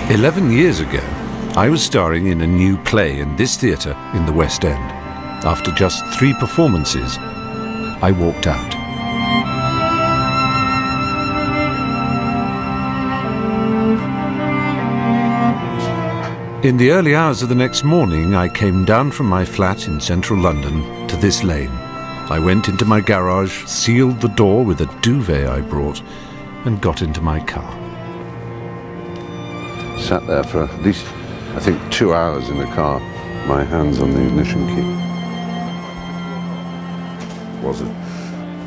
11 years ago, I was starring in a new play in this theatre in the West End. After just 3 performances, I walked out. In the early hours of the next morning, I came down from my flat in central London to this lane. I went into my garage, sealed the door with a duvet I brought, and got into my car. Sat there for at least, I think, 2 hours in the car, my hands on the ignition key.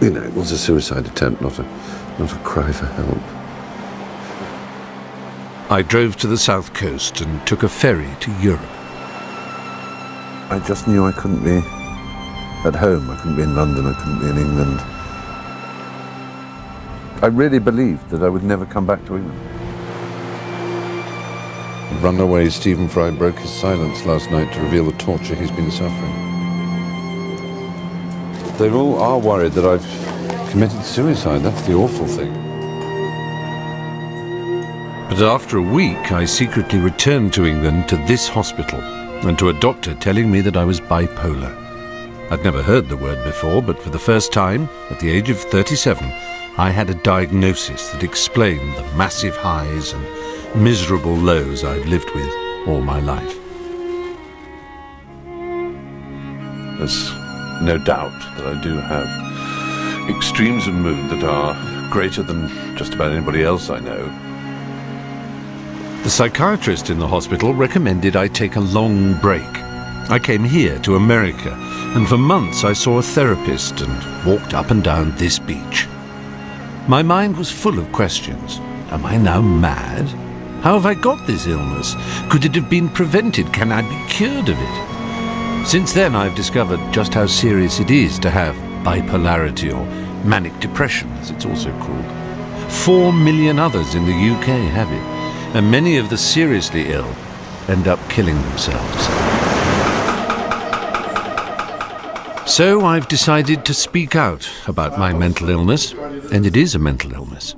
It was a suicide attempt, not a cry for help. I drove to the south coast and took a ferry to Europe. I just knew I couldn't be at home. I couldn't be in London. I couldn't be in England. I really believed that I would never come back to England. Runaway Stephen Fry broke his silence last night to reveal the torture he's been suffering. They all are worried that I've committed suicide. That's the awful thing. But after a week, I secretly returned to England to this hospital and to a doctor telling me that I was bipolar. I'd never heard the word before, but for the first time, at the age of 37, I had a diagnosis that explained the massive highs and miserable lows I've lived with all my life. There's no doubt that I do have extremes of mood that are greater than just about anybody else I know. The psychiatrist in the hospital recommended I take a long break. I came here to America, and for months I saw a therapist and walked up and down this beach. My mind was full of questions. Am I now mad? How have I got this illness? Could it have been prevented? Can I be cured of it? Since then, I've discovered just how serious it is to have bipolarity, or manic depression, as it's also called. 4 million others in the UK have it, and many of the seriously ill end up killing themselves. So I've decided to speak out about my mental illness, and it is a mental illness.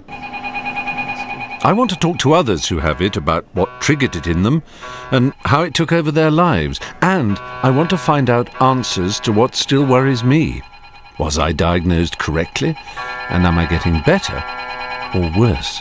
I want to talk to others who have it about what triggered it in them and how it took over their lives. And I want to find out answers to what still worries me. Was I diagnosed correctly? And am I getting better or worse?